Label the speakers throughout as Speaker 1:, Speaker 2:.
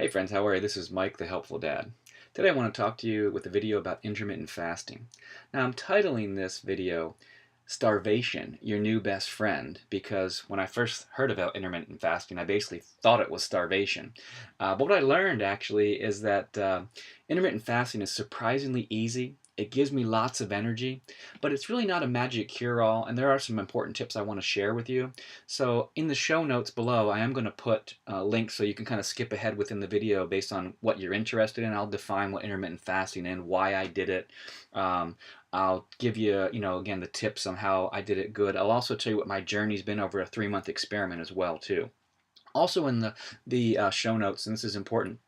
Speaker 1: Hey friends, how are you? This is Mike, the Helpful Dad. Today I want to talk to you with a video about intermittent fasting. Now I'm titling this video Starvation, Your New Best Friend, because when I first heard about intermittent fasting I basically thought it was starvation. But what I learned actually is that intermittent fasting is surprisingly easy. It gives me lots of energy, but it's really not a magic cure-all, and there are some important tips I want to share with you. So in the show notes below, I am going to put links so you can kind of skip ahead within the video based on what you're interested in. I'll define what intermittent fasting is, why I did it. Um, I'll give you, again, the tips on how I did it good. I'll also tell you what my journey's been over a 3-month experiment as well, too. Also in the show notes, and this is important,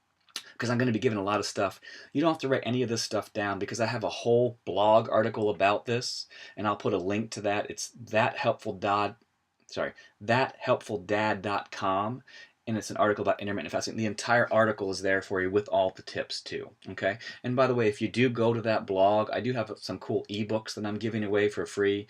Speaker 1: because I'm going to be giving a lot of stuff. You don't have to write any of this stuff down because I have a whole blog article about this, and I'll put a link to that. It's TheHelpfuldad.com, and it's an article about intermittent fasting. The entire article is there for you with all the tips too. Okay. And by the way, if you do go to that blog, I do have some cool ebooks that I'm giving away for free,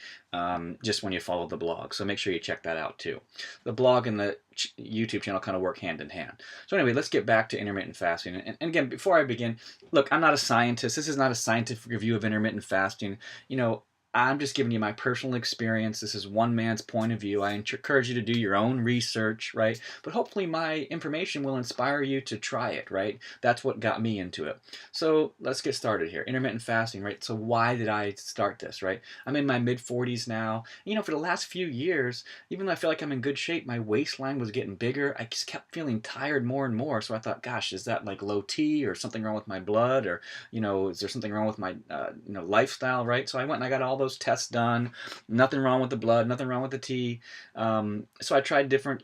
Speaker 1: just when you follow the blog. So make sure you check that out too. The blog and the YouTube channel kind of work hand in hand. So anyway, let's get back to intermittent fasting. And again, before I begin, look, I'm not a scientist. This is not a scientific review of intermittent fasting. I'm just giving you my personal experience. This is one man's point of view. I encourage you to do your own research, right? But hopefully my information will inspire you to try it, right? That's what got me into it. So let's get started here. Intermittent fasting, right? So why did I start this, right? I'm in my mid-40s now. For the last few years, even though I feel like I'm in good shape, my waistline was getting bigger. I just kept feeling tired more and more. So I thought, gosh, is that like low T or something wrong with my blood? Or, is there something wrong with my, lifestyle, right? So I went and I got all those tests done. Nothing wrong with the blood, nothing wrong with the T. So I tried different,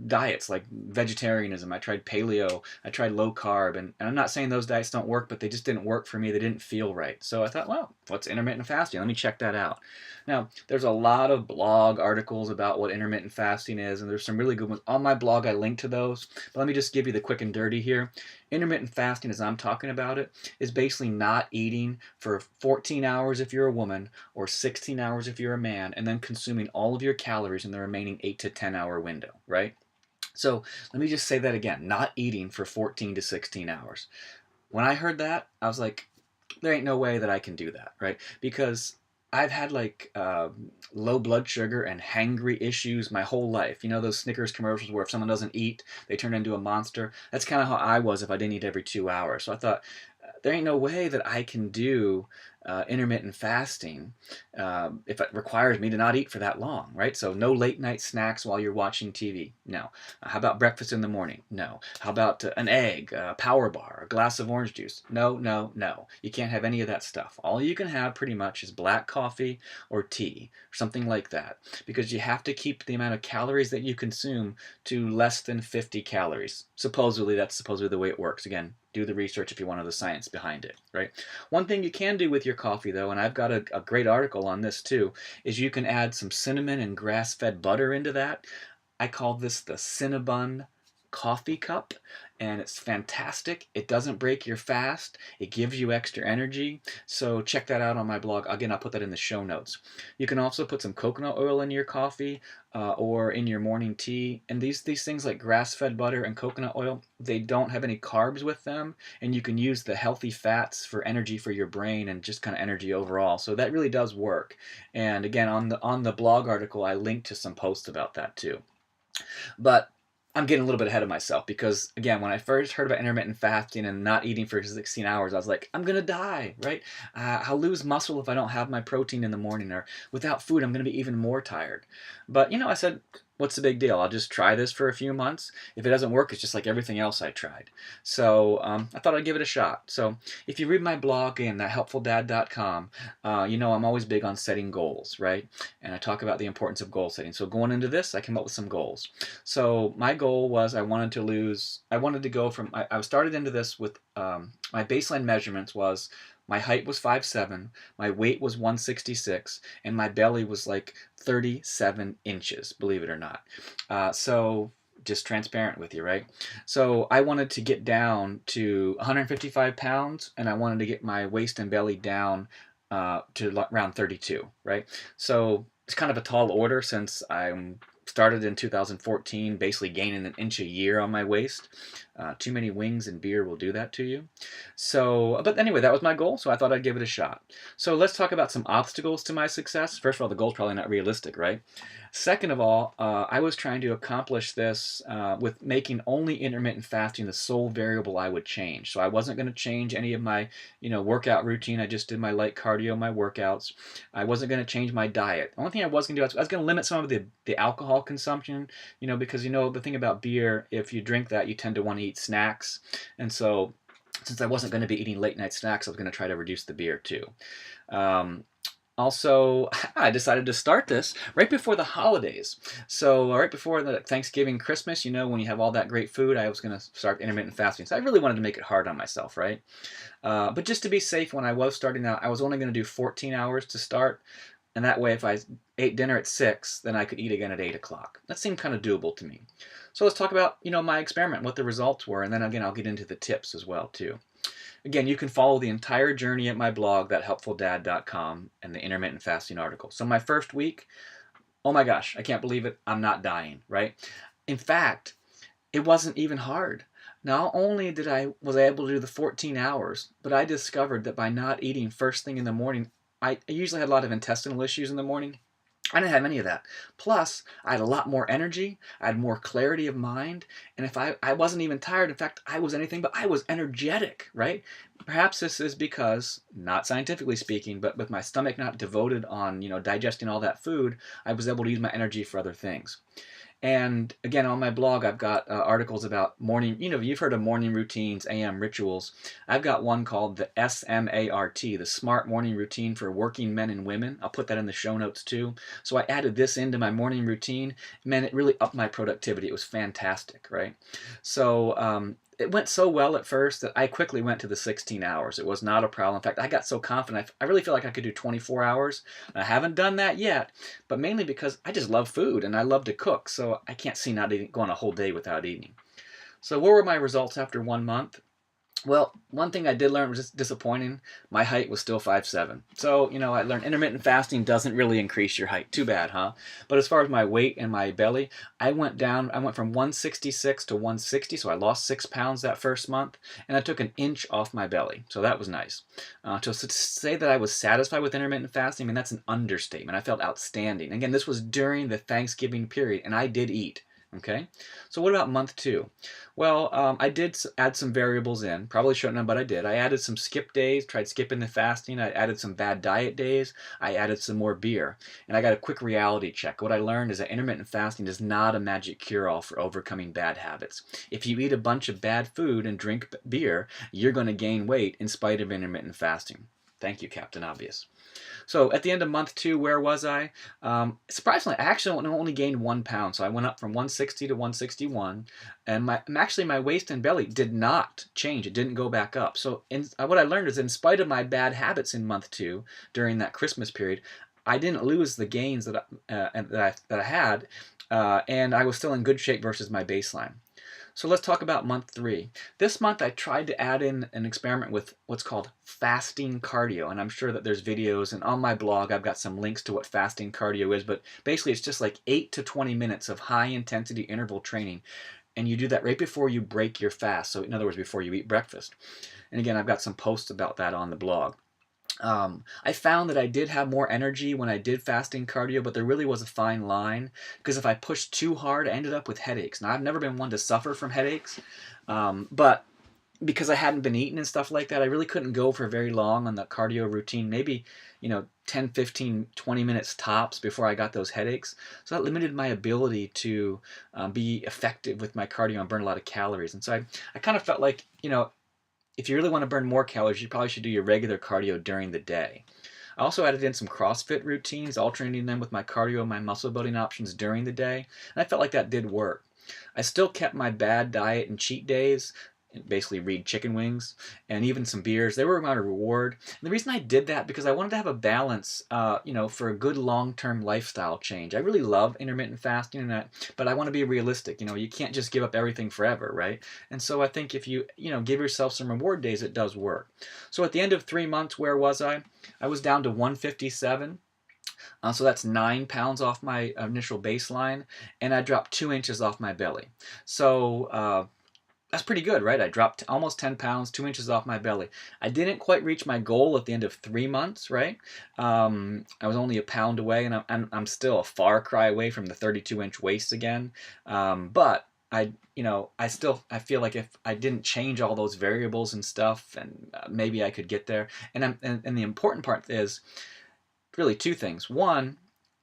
Speaker 1: diets like vegetarianism. I tried paleo. I tried low carb. And I'm not saying those diets don't work, but they just didn't work for me. They didn't feel right. So I thought, well, what's intermittent fasting? Let me check that out. Now, there's a lot of blog articles about what intermittent fasting is, and there's some really good ones. On my blog, I link to those. But let me just give you the quick and dirty here. Intermittent fasting, as I'm talking about it, is basically not eating for 14 hours if you're a woman or 16 hours if you're a man, and then consuming all of your calories in the remaining 8 to 10 hour window, right? So let me just say that again, not eating for 14 to 16 hours. When I heard that, I was like, there ain't no way that I can do that, right? Because I've had like low blood sugar and hangry issues my whole life. You know those Snickers commercials where if someone doesn't eat, they turn into a monster? That's kind of how I was if I didn't eat every 2 hours. So I thought, there ain't no way that I can do intermittent fasting if it requires me to not eat for that long, right? So no late night snacks while you're watching TV. No. How about breakfast in the morning? No. How about an egg, a power bar, a glass of orange juice? No, no, no. You can't have any of that stuff. All you can have pretty much is black coffee or tea, or something like that, because you have to keep the amount of calories that you consume to less than 50 calories. Supposedly, that's supposedly the way it works. Again, do the research if you want to know the science behind it, right? One thing you can do with your coffee, though, and I've got a great article on this too, is you can add some cinnamon and grass-fed butter into that. I call this the Cinnabon coffee cup, and it's fantastic. It doesn't break your fast. It gives you extra energy. So check that out on my blog. Again, I'll put that in the show notes. You can also put some coconut oil in your coffee or in your morning tea. And these things like grass-fed butter and coconut oil, they don't have any carbs with them, and you can use the healthy fats for energy for your brain and just kind of energy overall. So that really does work. And again, on the blog article, I linked to some posts about that too. But I'm getting a little bit ahead of myself because, again, when I first heard about intermittent fasting and not eating for 16 hours, I was like, I'm going to die, right? I'll lose muscle if I don't have my protein in the morning, or without food, I'm going to be even more tired. But, I said, what's the big deal? I'll just try this for a few months. If it doesn't work, it's just like everything else I tried. So I thought I'd give it a shot. So if you read my blog in TheHelpfuldad.com, I'm always big on setting goals, right? And I talk about the importance of goal setting. So going into this, I came up with some goals. So my goal was I wanted to go from, I started into this with, my baseline measurements was my height was 5'7", my weight was 166, and my belly was like 37 inches, believe it or not. So just transparent with you, right? So I wanted to get down to 155 pounds, and I wanted to get my waist and belly down to around 32, right? So it's kind of a tall order since I'm started in 2014, basically gaining an inch a year on my waist. Too many wings and beer will do that to you. So, but anyway, that was my goal, so I thought I'd give it a shot. So let's talk about some obstacles to my success. First of all, the goal's probably not realistic, right? Second of all, I was trying to accomplish this with making only intermittent fasting the sole variable I would change. So I wasn't going to change any of my, workout routine. I just did my light cardio, my workouts. I wasn't going to change my diet. The only thing I was going to do, I was going to limit some of the alcohol consumption, because the thing about beer, if you drink that, you tend to want to eat snacks. And so since I wasn't going to be eating late night snacks, I was going to try to reduce the beer too. Also, I decided to start this right before the holidays. So right before the Thanksgiving, Christmas, when you have all that great food, I was going to start intermittent fasting. So I really wanted to make it hard on myself, right? But just to be safe, when I was starting out, I was only going to do 14 hours to start. And that way, if I ate dinner at 6, then I could eat again at 8 o'clock. That seemed kind of doable to me. So let's talk about, my experiment, what the results were. And then again, I'll get into the tips as well, too. Again, you can follow the entire journey at my blog, TheHelpfuldad.com, and the intermittent fasting article. So my first week, oh my gosh, I can't believe it, I'm not dying, right? In fact, it wasn't even hard. Not only was I able to do the 14 hours, but I discovered that by not eating first thing in the morning, I usually had a lot of intestinal issues in the morning. I didn't have any of that. Plus, I had a lot more energy, I had more clarity of mind, and if I wasn't even tired, in fact, I was anything but I was energetic, right? Perhaps this is because, not scientifically speaking, but with my stomach not devoted on, digesting all that food, I was able to use my energy for other things. And again, on my blog, I've got articles about morning, you've heard of morning routines, AM rituals. I've got one called the SMART, the Smart Morning Routine for Working Men and Women. I'll put that in the show notes too. So I added this into my morning routine. Man, it really upped my productivity. It was fantastic, right? So it went so well at first that I quickly went to the 16 hours. It was not a problem. In fact, I got so confident. I really feel like I could do 24 hours. I haven't done that yet, but mainly because I just love food and I love to cook. So I can't see not eating, going a whole day without eating. So what were my results after 1 month? Well, one thing I did learn was just disappointing. My height was still 5'7". So, I learned intermittent fasting doesn't really increase your height. Too bad, huh? But as far as my weight and my belly, I went from 166 to 160, so I lost 6 pounds that first month, and I took an inch off my belly. So that was nice. To say that I was satisfied with intermittent fasting, I mean, that's an understatement. I felt outstanding. Again, this was during the Thanksgiving period, and I did eat. Okay, so what about month 2? Well, I did add some variables in. Probably shouldn't have, but I did. I added some skip days, tried skipping the fasting. I added some bad diet days. I added some more beer. And I got a quick reality check. What I learned is that intermittent fasting is not a magic cure-all for overcoming bad habits. If you eat a bunch of bad food and drink beer, you're going to gain weight in spite of intermittent fasting. Thank you, Captain Obvious. So at the end of month 2, where was I? Surprisingly, I actually only gained 1 pound. So I went up from 160 to 161. And my waist and belly did not change. It didn't go back up. So what I learned is in spite of my bad habits in month 2, during that Christmas period, I didn't lose the gains that I had. And I was still in good shape versus my baseline. So let's talk about month 3. This month I tried to add in an experiment with what's called fasting cardio, and I'm sure that there's videos, and on my blog I've got some links to what fasting cardio is, but basically it's just like 8 to 20 minutes of high intensity interval training, and you do that right before you break your fast, so in other words, before you eat breakfast. And again, I've got some posts about that on the blog. I found that I did have more energy when I did fasting cardio, but there really was a fine line, because if I pushed too hard, I ended up with headaches. Now, I've never been one to suffer from headaches, but because I hadn't been eating and stuff like that, I really couldn't go for very long on the cardio routine, maybe 10, 15, 20 minutes tops before I got those headaches. So that limited my ability to be effective with my cardio and burn a lot of calories. And so I kind of felt like, if you really want to burn more calories, you probably should do your regular cardio during the day. I also added in some CrossFit routines, alternating them with my cardio and my muscle building options during the day, and I felt like that did work. I still kept my bad diet and cheat days, basically read chicken wings, and even some beers. They were my reward. And the reason I did that, because I wanted to have a balance, for a good long-term lifestyle change. I really love intermittent fasting, but I want to be realistic. You can't just give up everything forever, right? And so I think if you, give yourself some reward days, it does work. So at the end of 3 months, where was I? I was down to 157. So that's 9 pounds off my initial baseline, and I dropped 2 inches off my belly. So that's pretty good, right? I dropped almost 10 pounds, 2 inches off my belly. I didn't quite reach my goal at the end of 3 months, right? I was only a pound away, and I'm still a far cry away from the 32-inch waist again. But I feel like if I didn't change all those variables and stuff, and maybe I could get there. And the important part is really two things. One,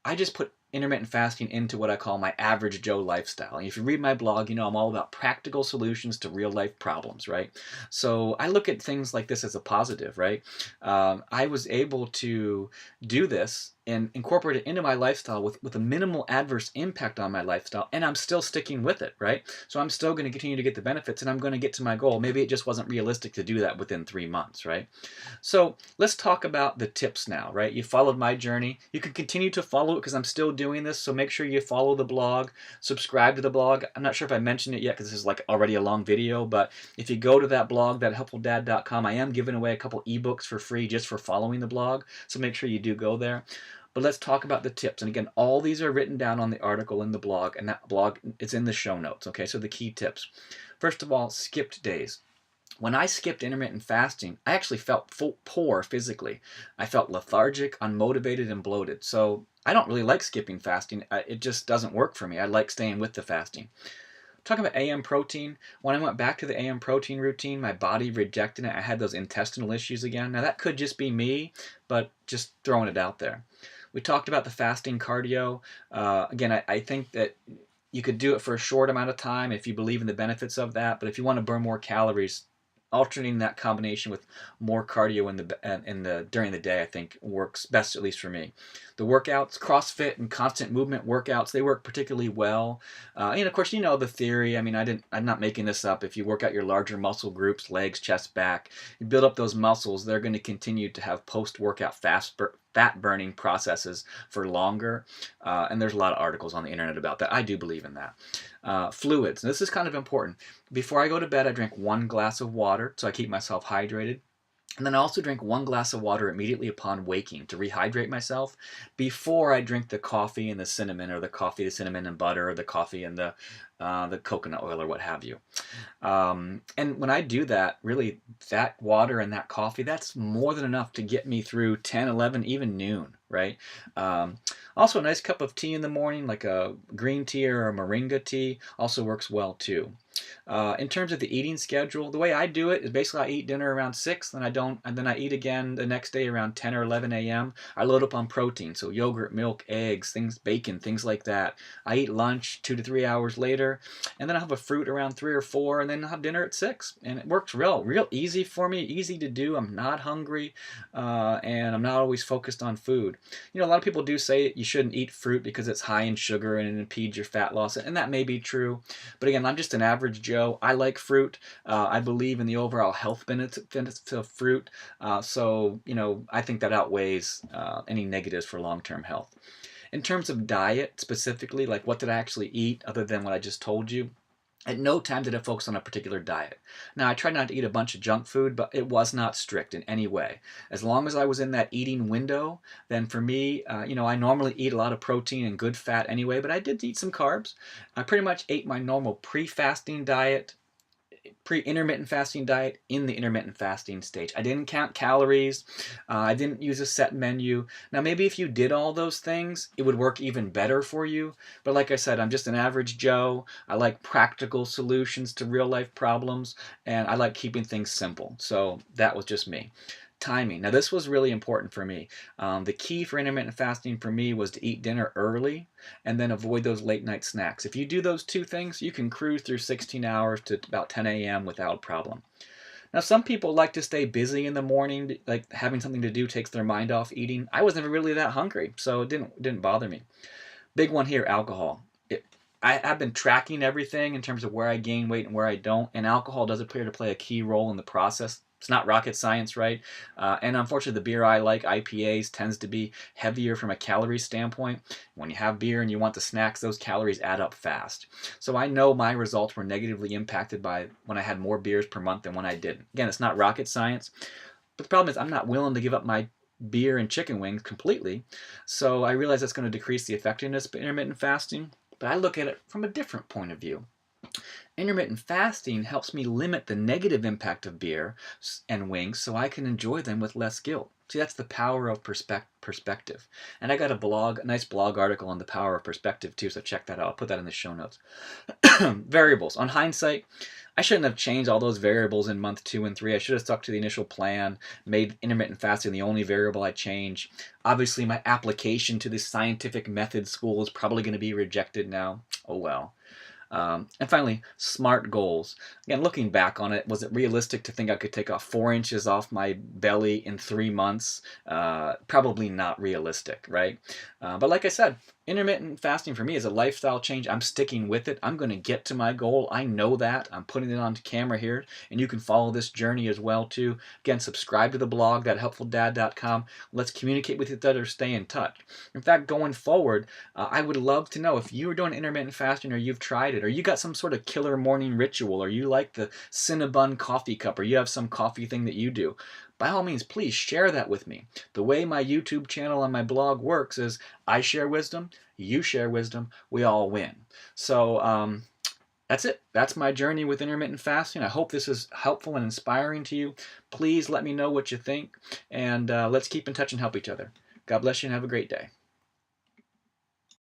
Speaker 1: I just put intermittent fasting into what I call my average Joe lifestyle. And if you read my blog, you know I'm all about practical solutions to real life problems, right? So I look at things like this as a positive, right? I was able to do this and incorporate it into my lifestyle with a minimal adverse impact on my lifestyle, and I'm still sticking with it, right? So I'm still going to continue to get the benefits, and I'm going to get to my goal. Maybe it just wasn't realistic to do that within 3 months, right? So let's talk about the tips now, right? You followed my journey. You can continue to follow it because I'm still doing this. So make sure you follow the blog, subscribe to the blog. I'm not sure if I mentioned it yet because this is like already a long video, but if you go to that blog, TheHelpfuldad.com, I am giving away a couple ebooks for free just for following the blog. So make sure you do go there. But let's talk about the tips. And again, all these are written down on the article in the blog, and that blog is in the show notes. Okay, so the key tips. First of all, skipped days. When I skipped intermittent fasting, I actually felt poor physically. I felt lethargic, unmotivated, and bloated. So I don't really like skipping fasting. It just doesn't work for me. I like staying with the fasting. Talking about AM protein, when I went back to the AM protein routine, my body rejected it. I had those intestinal issues again. Now that could just be me, but just throwing it out there. We talked about the fasting cardio. Again, I think that you could do it for a short amount of time if you believe in the benefits of that. But if you want to burn more calories, alternating that combination with more cardio in the during the day, I think works best, at least for me. The workouts, CrossFit and constant movement workouts, they work particularly well. And of course, you know the theory. I mean, I'm not making this up. If you work out your larger muscle groups, legs, chest, back, you build up those muscles, they're going to continue to have post-workout fat burning processes for longer. And there's a lot of articles on the internet about that. I do believe in that. Fluids. And this is kind of important. Before I go to bed, I drink 1 glass of water, so I keep myself hydrated. And then I also drink 1 glass of water immediately upon waking to rehydrate myself before I drink the coffee and the cinnamon, or the coffee, the cinnamon and butter, or the coffee and the coconut oil, or what have you. And when I do that, really, that water and that coffee, that's more than enough to get me through 10, 11, even noon, right? Also, a nice cup of tea in the morning, like a green tea or a moringa tea, also works well too. In terms of the eating schedule, the way I do it is basically I eat dinner around 6, and then I eat again the next day around 10 or 11 a.m. I load up on protein, so yogurt, milk, eggs, bacon, things like that. I eat lunch 2 to 3 hours later, and then I have a fruit around 3 or 4, and then I'll have dinner at 6. And it works real easy for me, easy to do. I'm not hungry, and I'm not always focused on food. You know, a lot of people do say you shouldn't eat fruit because it's high in sugar and it impedes your fat loss, and that may be true. But again, I'm just an average Joe. I like fruit. I believe in the overall health benefits of fruit. So, you know, I think that outweighs any negatives for long-term health. In terms of diet specifically, like what did I actually eat other than what I just told you? At no time did I focus on a particular diet. Now, I tried not to eat a bunch of junk food, but it was not strict in any way. As long as I was in that eating window, then for me, I normally eat a lot of protein and good fat anyway, but I did eat some carbs. I pretty much ate my normal pre-fasting diet, pre-intermittent fasting diet in the intermittent fasting stage. I didn't count calories. I didn't use a set menu. Now, maybe if you did all those things, it would work even better for you. But like I said, I'm just an average Joe. I like practical solutions to real life problems, and I like keeping things simple. So that was just me. Timing. Now, this was really important for me. The key for intermittent fasting for me was to eat dinner early and then avoid those late night snacks. If you do those two things, you can cruise through 16 hours to about 10 a.m. without a problem. Now, some people like to stay busy in the morning, like having something to do takes their mind off eating. I was never really that hungry, so it didn't bother me. Big one here, alcohol. I've been tracking everything in terms of where I gain weight and where I don't, and alcohol does appear to play a key role in the process. It's not rocket science, right? And unfortunately, the beer I like, IPAs, tends to be heavier from a calorie standpoint. When you have beer and you want the snacks, those calories add up fast. So I know my results were negatively impacted by when I had more beers per month than when I didn't. Again, it's not rocket science, but the problem is I'm not willing to give up my beer and chicken wings completely. So I realize that's going to decrease the effectiveness of intermittent fasting. But I look at it from a different point of view. Intermittent fasting helps me limit the negative impact of beer and wings so I can enjoy them with less guilt. See, that's the power of perspective. And I got a nice blog article on the power of perspective too, so check that out. I'll put that in the show notes. Variables. On hindsight, I shouldn't have changed all those variables in month 2 and 3. I should have stuck to the initial plan, made intermittent fasting the only variable I change. Obviously, my application to the scientific method school is probably going to be rejected now. Oh well. And finally, SMART goals. Again, looking back on it, was it realistic to think I could take off 4 inches off my belly in 3 months? Probably not realistic, right? But like I said, intermittent fasting for me is a lifestyle change. I'm sticking with it. I'm going to get to my goal. I know that. I'm putting it on camera here, and you can follow this journey as well too. Again, subscribe to the blog, TheHelpfuldad.com. Let's communicate with each other, stay in touch. In fact, going forward, I would love to know if you are doing intermittent fasting or you've tried it, or you got some sort of killer morning ritual, or you like the Cinnabon coffee cup, or you have some coffee thing that you do. By all means, please share that with me. The way my YouTube channel and my blog works is I share wisdom, you share wisdom, we all win. So that's it. That's my journey with intermittent fasting. I hope this is helpful and inspiring to you. Please let me know what you think, and let's keep in touch and help each other. God bless you and have a great day.